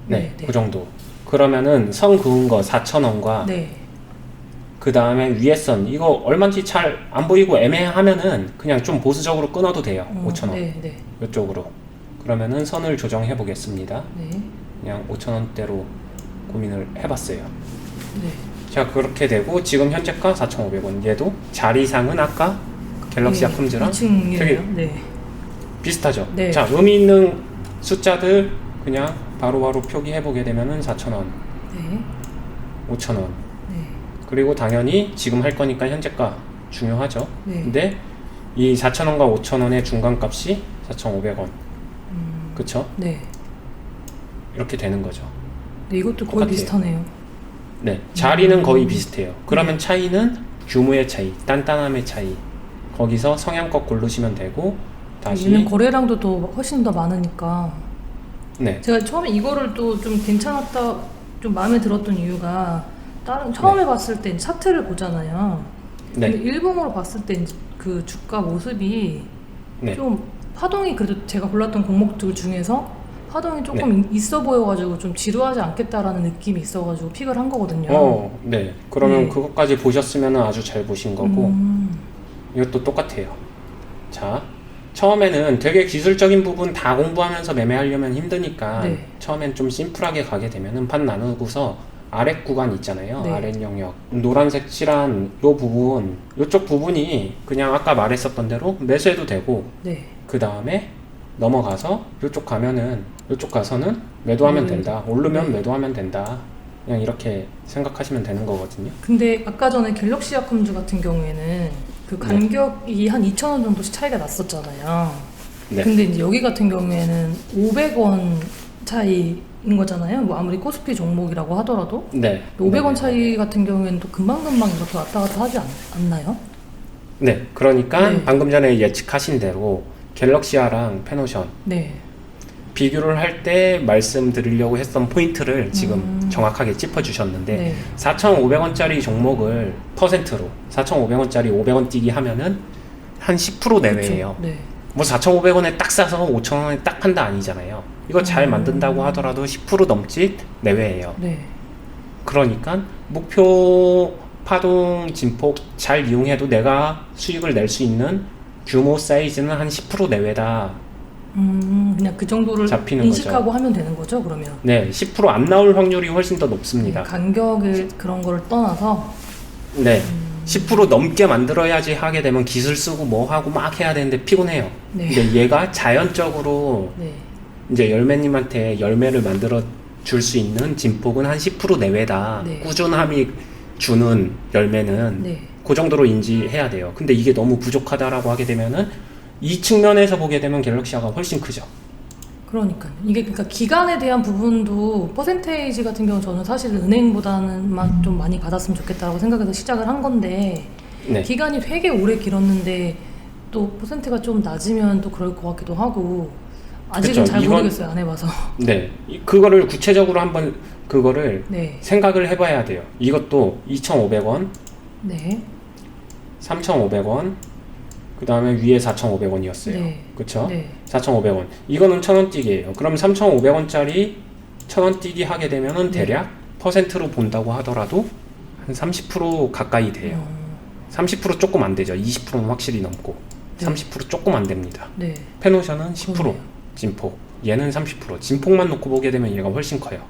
Speaker 1: 네. 그 정도. 그러면은 선 그은 거 4,000원과
Speaker 2: 네.
Speaker 1: 그 다음에 위에 선 이거 얼마인지 잘 안 보이고 애매하면은 그냥 좀 보수적으로 끊어도 돼요. 5,000원.
Speaker 2: 네, 네.
Speaker 1: 이쪽으로. 그러면은 선을 조정해 보겠습니다.
Speaker 2: 네.
Speaker 1: 그냥 5,000원대로 고민을 해봤어요.
Speaker 2: 네.
Speaker 1: 자, 그렇게 되고 지금 현재가 4,500원. 얘도 자리상은 아까 갤럭시 아컴즈랑
Speaker 2: 2층이에요.
Speaker 1: 되게
Speaker 2: 네.
Speaker 1: 비슷하죠.
Speaker 2: 네.
Speaker 1: 자, 의미 있는 숫자들 그냥 바로바로 표기해보게 되면은 4,000원,
Speaker 2: 네.
Speaker 1: 5,000원.
Speaker 2: 네.
Speaker 1: 그리고 당연히 지금 할 거니까 현재가 중요하죠.
Speaker 2: 네.
Speaker 1: 근데 이 4,000원과 5,000원의 중간값이 4,500원. 그쵸?
Speaker 2: 네.
Speaker 1: 이렇게 되는 거죠.
Speaker 2: 네, 이것도 거의
Speaker 1: 똑같아요.
Speaker 2: 비슷하네요.
Speaker 1: 네, 자리는 거의 비슷해요. 그러면 차이는 규모의 차이, 단단함의 차이. 거기서 성향껏 고르시면 되고 다시
Speaker 2: 얘는 거래량도 또 훨씬 더 많으니까.
Speaker 1: 네,
Speaker 2: 제가 처음에 이거를 또 좀 괜찮았다, 좀 마음에 들었던 이유가 다른 처음에 봤을 땐 차트를 보잖아요. 근데
Speaker 1: 네,
Speaker 2: 일봉으로 봤을 때 그 주가 모습이
Speaker 1: 네.
Speaker 2: 좀 파동이 그래도 제가 골랐던 종목들 중에서 파동이 조금 있어 보여가지고 좀 지루하지 않겠다라는 느낌이 있어가지고 픽을 한 거거든요.
Speaker 1: 네. 그러면
Speaker 2: 네.
Speaker 1: 그것까지 보셨으면 아주 잘 보신 거고
Speaker 2: 음,
Speaker 1: 이것도 똑같아요. 자, 처음에는 되게 기술적인 부분 다 공부하면서 매매하려면 힘드니까
Speaker 2: 네.
Speaker 1: 처음엔 좀 심플하게 가게 되면은 판 나누고서 아랫 구간 있잖아요.
Speaker 2: 네.
Speaker 1: 아랫 영역. 노란색 칠한 요 부분, 요쪽 부분이 그냥 아까 말했었던 대로 매수해도 되고
Speaker 2: 네.
Speaker 1: 그 다음에 넘어가서 요쪽 가면은 요쪽 가서는 매도하면 된다. 오르면
Speaker 2: 네.
Speaker 1: 매도하면 된다. 그냥 이렇게 생각하시면 되는 거거든요.
Speaker 2: 근데 아까 전에 갤럭시 아컴즈 같은 경우에는 그 간격이 한 2,000원 정도씩 차이가 났었잖아요.
Speaker 1: 네.
Speaker 2: 근데 이제 여기 같은 경우에는 500원 차이인 거잖아요. 뭐 아무리 코스피 종목이라고 하더라도
Speaker 1: 네.
Speaker 2: 500원
Speaker 1: 네.
Speaker 2: 차이 같은 경우에는 또 금방금방 이렇게 왔다 갔다 하지 않나요?
Speaker 1: 네. 그러니까
Speaker 2: 네.
Speaker 1: 방금 전에 예측하신 대로 갤럭시아랑 페노션
Speaker 2: 네.
Speaker 1: 비교를 할 때 말씀드리려고 했던 포인트를 지금 정확하게 짚어주셨는데
Speaker 2: 네.
Speaker 1: 4,500원짜리 종목을 퍼센트로 4,500원짜리 500원 뛰기 하면은 한 10% 내외예요.
Speaker 2: 그렇죠. 네.
Speaker 1: 뭐 4,500원에 딱 사서 5,000원에 딱 판다 아니잖아요. 이거 잘 만든다고 하더라도 10% 넘짓 내외예요.
Speaker 2: 네.
Speaker 1: 그러니까 목표 파동 진폭 잘 이용해도 내가 수익을 낼 수 있는 규모 사이즈는 한 10% 내외다.
Speaker 2: 그냥 그 정도를
Speaker 1: 잡히는
Speaker 2: 인식하고 하면 되는 거죠, 그러면?
Speaker 1: 네, 10% 안 나올 확률이 훨씬 더 높습니다.
Speaker 2: 간격을 그런 거를 떠나서
Speaker 1: 네, 10% 넘게 만들어야지 하게 되면 기술 쓰고 뭐 하고 막 해야 되는데 피곤해요.
Speaker 2: 네.
Speaker 1: 근데 얘가 자연적으로
Speaker 2: 네.
Speaker 1: 이제 열매님한테 열매를 만들어 줄 수 있는 진폭은 한 10% 내외다.
Speaker 2: 네.
Speaker 1: 꾸준함이 주는 열매는
Speaker 2: 네.
Speaker 1: 그 정도로 인지해야 돼요. 근데 이게 너무 부족하다라고 하게 되면은 이 측면에서 보게 되면 갤럭시아가 훨씬 크죠.
Speaker 2: 그러니까요. 이게 그러니까 기간에 대한 부분도 퍼센테이지 같은 경우 저는 사실 은행보다는 좀 많이 받았으면 좋겠다라고 생각해서 시작을 한 건데
Speaker 1: 네.
Speaker 2: 기간이 되게 오래 길었는데 또 퍼센트가 좀 낮으면 또 그럴 것 같기도 하고 아직은
Speaker 1: 그쵸.
Speaker 2: 잘
Speaker 1: 이건-
Speaker 2: 모르겠어요. 안 해봐서.
Speaker 1: 네. 그거를 구체적으로 한번 그거를
Speaker 2: 네.
Speaker 1: 생각을 해봐야 돼요. 이것도 2,500원,
Speaker 2: 네.
Speaker 1: 3,500원, 그 다음에 위에 4,500원이었어요.
Speaker 2: 네.
Speaker 1: 그쵸?
Speaker 2: 네.
Speaker 1: 4,500원. 이거는 1,000원 뛰기예요. 그럼 3,500원짜리 1,000원 뛰기 하게 되면은
Speaker 2: 네.
Speaker 1: 대략 퍼센트로 본다고 하더라도 한 30% 가까이 돼요. 30% 조금 안 되죠. 20%는 확실히 넘고
Speaker 2: 네.
Speaker 1: 30% 조금 안 됩니다.
Speaker 2: 네.
Speaker 1: 페노션은 10%
Speaker 2: 그러네요.
Speaker 1: 진폭, 얘는 30%. 진폭만 놓고 보게 되면 얘가 훨씬 커요.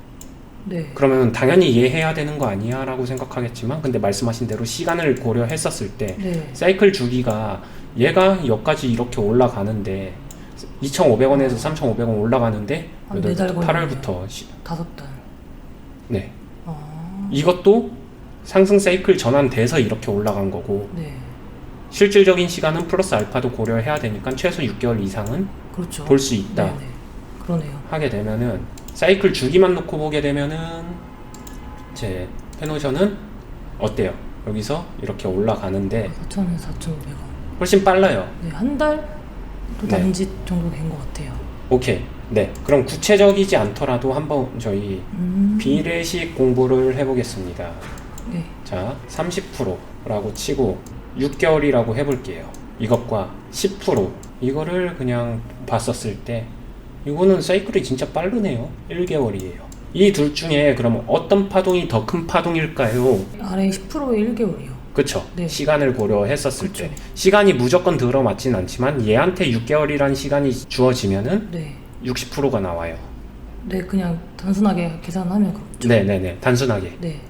Speaker 2: 네.
Speaker 1: 그러면 당연히 이해해야 되는 거 아니야 라고 생각하겠지만 근데 말씀하신 대로 시간을 고려했었을 때
Speaker 2: 네.
Speaker 1: 사이클 주기가 얘가 여기까지 이렇게 올라가는데 2,500원에서 3,500원 올라가는데
Speaker 2: 한 4달
Speaker 1: 8월부터
Speaker 2: 5달.
Speaker 1: 네,
Speaker 2: 아.
Speaker 1: 이것도 상승 사이클 전환돼서 이렇게 올라간 거고
Speaker 2: 네.
Speaker 1: 실질적인 시간은 플러스 알파도 고려해야 되니까 최소 6개월 이상은
Speaker 2: 그렇죠.
Speaker 1: 볼 수 있다
Speaker 2: 네네. 그러네요.
Speaker 1: 하게 되면은 사이클 주기만 놓고 보게 되면은 제 페노션은 어때요? 여기서 이렇게 올라가는데
Speaker 2: 4,000원, 4,500원.
Speaker 1: 훨씬 빨라요.
Speaker 2: 네, 한 달 또
Speaker 1: 네.
Speaker 2: 남짓 정도 된 것 같아요.
Speaker 1: 오케이. 네. 그럼 구체적이지 않더라도 한번 저희 비례식 공부를 해보겠습니다.
Speaker 2: 네.
Speaker 1: 자, 30%라고 치고 6개월이라고 해볼게요. 이것과 10% 이거를 그냥 봤었을 때 이거는 사이클이 진짜 빠르네요. 1개월이에요. 이 둘 중에 그럼 어떤 파동이 더 큰 파동일까요?
Speaker 2: 아래 10%에 1개월이요.
Speaker 1: 그쵸?
Speaker 2: 네.
Speaker 1: 시간을 고려했었을
Speaker 2: 그쵸.
Speaker 1: 때 시간이 무조건 들어맞진 않지만 얘한테 6개월이란 시간이 주어지면은
Speaker 2: 네.
Speaker 1: 60%가 나와요.
Speaker 2: 네, 그냥 단순하게 계산하면 그렇죠.
Speaker 1: 네네네. 단순하게
Speaker 2: 네.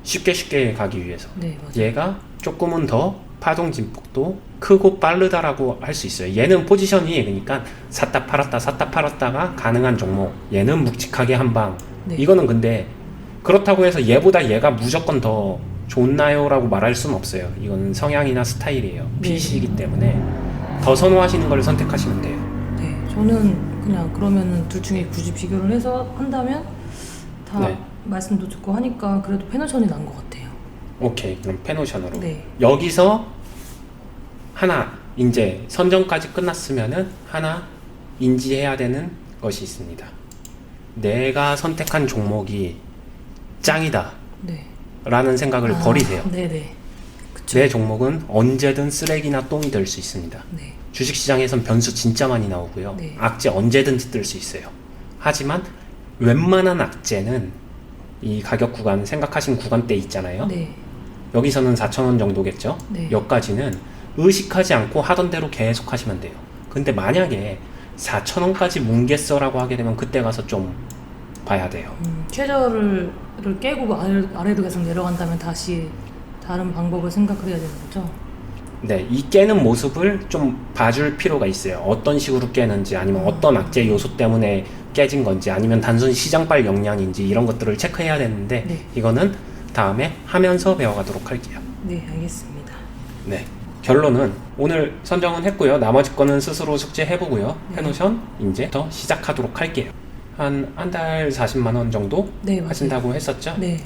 Speaker 1: 쉽게 가기 위해서
Speaker 2: 네, 맞아요.
Speaker 1: 얘가 조금은 더 파동 진폭도 크고 빠르다라고 할 수 있어요. 얘는 포지션이 그러니까 샀다 팔았다가 가능한 종목. 얘는 묵직하게 한 방.
Speaker 2: 네.
Speaker 1: 이거는 근데 그렇다고 해서 얘보다 얘가 무조건 더 좋나요? 라고 말할 수는 없어요. 이건 성향이나 스타일이에요.
Speaker 2: 네.
Speaker 1: PC이기 때문에 더 선호하시는 걸 선택하시면 돼요.
Speaker 2: 네, 저는 그냥 그러면은 둘 중에 굳이 비교를 해서 한다면 다
Speaker 1: 네.
Speaker 2: 말씀도 듣고 하니까 그래도 페노션이 나은 것 같아요.
Speaker 1: 오케이, 그럼 페노션으로.
Speaker 2: 네.
Speaker 1: 여기서 하나 이제 선정까지 끝났으면은 하나 인지해야 되는 것이 있습니다. 내가 선택한 종목이 짱이다
Speaker 2: 네.
Speaker 1: 라는 생각을 버리세요.
Speaker 2: 네네. 그쵸.
Speaker 1: 내 종목은 언제든 쓰레기나 똥이 될 수 있습니다.
Speaker 2: 네.
Speaker 1: 주식시장에선 변수 진짜 많이 나오고요.
Speaker 2: 네.
Speaker 1: 악재 언제든지 뜰 수 있어요. 하지만 웬만한 악재는 이 가격 구간, 생각하신 구간대 있잖아요.
Speaker 2: 네.
Speaker 1: 여기서는 4,000원 정도겠죠.
Speaker 2: 네.
Speaker 1: 여기까지는 의식하지 않고 하던 대로 계속 하시면 돼요. 근데 만약에 4,000원까지 뭉갰어라고 하게 되면 그때 가서 좀 봐야 돼요.
Speaker 2: 최저를 깨고 아래로 계속 내려간다면 다시 다른 방법을 생각을 해야 되는 거죠?
Speaker 1: 네, 이 깨는 모습을 좀 봐줄 필요가 있어요. 어떤 식으로 깨는지, 아니면 어떤 악재 요소 때문에 깨진 건지, 아니면 단순 시장발 역량인지 이런 것들을 체크해야 되는데
Speaker 2: 네.
Speaker 1: 이거는 다음에 하면서 배워가도록 할게요.
Speaker 2: 네, 알겠습니다.
Speaker 1: 네, 결론은 오늘 선정은 했고요. 나머지 거는 스스로 숙제해보고요.
Speaker 2: 네.
Speaker 1: 페노션 이제부터 시작하도록 할게요. 한 달 40만 원 정도
Speaker 2: 네, 맞아요.
Speaker 1: 하신다고 했었죠?
Speaker 2: 네.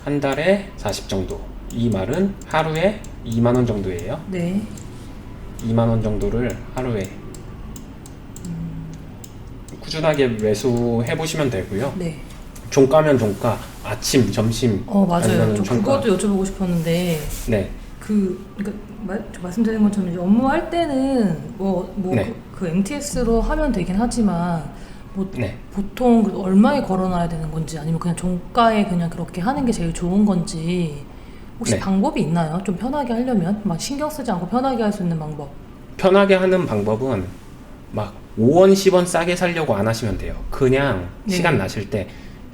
Speaker 1: 한 달에 40 정도. 이 말은 하루에 2만 원 정도예요.
Speaker 2: 네.
Speaker 1: 2만 원 정도를 하루에 꾸준하게 매수해 보시면 되고요.
Speaker 2: 네.
Speaker 1: 종가면 종가, 아침, 점심.
Speaker 2: 맞아요.
Speaker 1: 아니면은
Speaker 2: 저
Speaker 1: 종가.
Speaker 2: 그것도 여쭤보고 싶었는데
Speaker 1: 네,
Speaker 2: 그러니까 저 말씀드린 것처럼 이제 업무할 때는
Speaker 1: 네.
Speaker 2: 그 MTS로 하면 되긴 하지만
Speaker 1: 네.
Speaker 2: 보통 얼마에 걸어놔야 되는 건지 아니면 그냥 종가에 그냥 그렇게 하는 게 제일 좋은 건지 혹시
Speaker 1: 네.
Speaker 2: 방법이 있나요? 좀 편하게 하려면 막 신경 쓰지 않고 편하게 할 수 있는 방법.
Speaker 1: 편하게 하는 방법은 막 5원, 10원 싸게 살려고 안 하시면 돼요. 그냥
Speaker 2: 네.
Speaker 1: 시간 나실 때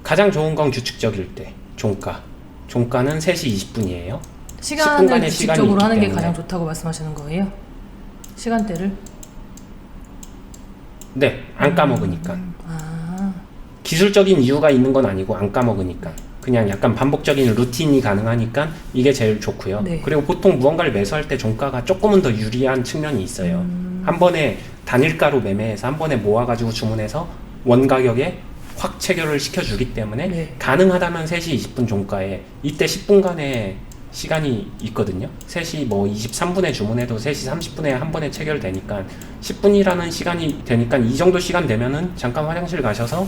Speaker 1: 가장 좋은 건 규칙적일 때 종가. 종가는 3시 20분이에요.
Speaker 2: 시간을
Speaker 1: 10분간의
Speaker 2: 규칙적으로
Speaker 1: 시간이
Speaker 2: 하는 게
Speaker 1: 있기
Speaker 2: 가장
Speaker 1: 때문에.
Speaker 2: 좋다고 말씀하시는 거예요? 시간대를?
Speaker 1: 네, 안 까먹으니까.
Speaker 2: 아,
Speaker 1: 기술적인 이유가 있는 건 아니고 안 까먹으니까. 그냥 약간 반복적인 루틴이 가능하니까 이게 제일 좋고요.
Speaker 2: 네.
Speaker 1: 그리고 보통 무언가를 매수할 때 종가가 조금은 더 유리한 측면이 있어요. 한 번에 단일가로 매매해서 한 번에 모아가지고 주문해서 원가격에 확 체결을 시켜주기 때문에
Speaker 2: 네.
Speaker 1: 가능하다면 3시 20분 종가에 이때 10분간의 시간이 있거든요. 3시 뭐 23분에 주문해도 3시 30분에 한 번에 체결되니까 10분이라는 시간이 되니까 이 정도 시간 되면은 잠깐 화장실 가셔서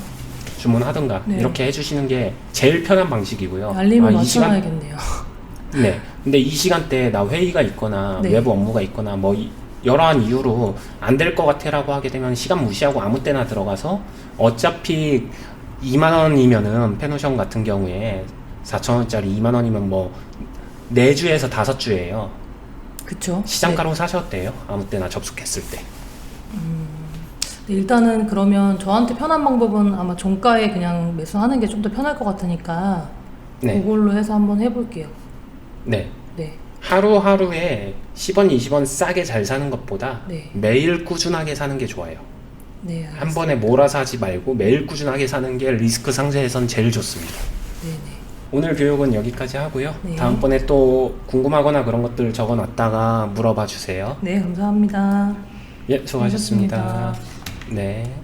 Speaker 1: 주문하든가
Speaker 2: 네.
Speaker 1: 이렇게 해주시는 게 제일 편한 방식이고요.
Speaker 2: 알림을
Speaker 1: 이 시간,
Speaker 2: 맞춰놔야겠네요.
Speaker 1: 네. 근데 이 시간대에 나 회의가 있거나
Speaker 2: 네.
Speaker 1: 외부 업무가 있거나 뭐 여러한 이유로 안 될 것 같아라고 하게 되면 시간 무시하고 아무 때나 들어가서 어차피 2만 원이면은 페노션 같은 경우에 4,000원짜리 2만 원이면 뭐 4주에서 5주예요.
Speaker 2: 그쵸?
Speaker 1: 시장가로 사셔도 돼요. 아무 때나 접속했을 때.
Speaker 2: 네, 일단은 그러면 저한테 편한 방법은 아마 종가에 그냥 매수하는 게 좀 더 편할 것 같으니까
Speaker 1: 네.
Speaker 2: 그걸로 해서 한번 해볼게요.
Speaker 1: 네.
Speaker 2: 네.
Speaker 1: 하루하루에 10원, 20원 싸게 잘 사는 것보다
Speaker 2: 네.
Speaker 1: 매일 꾸준하게 사는 게 좋아요.
Speaker 2: 네.
Speaker 1: 한
Speaker 2: 알겠습니다.
Speaker 1: 번에 몰아서 하지 말고 매일 꾸준하게 사는 게 리스크 상쇄에선 제일 좋습니다.
Speaker 2: 네네.
Speaker 1: 오늘 교육은 여기까지 하고요.
Speaker 2: 네.
Speaker 1: 다음번에 또 궁금하거나 그런 것들 적어놨다가 물어봐 주세요.
Speaker 2: 네, 감사합니다.
Speaker 1: 예, 수고하셨습니다.
Speaker 2: 수고하셨습니다.
Speaker 1: 네.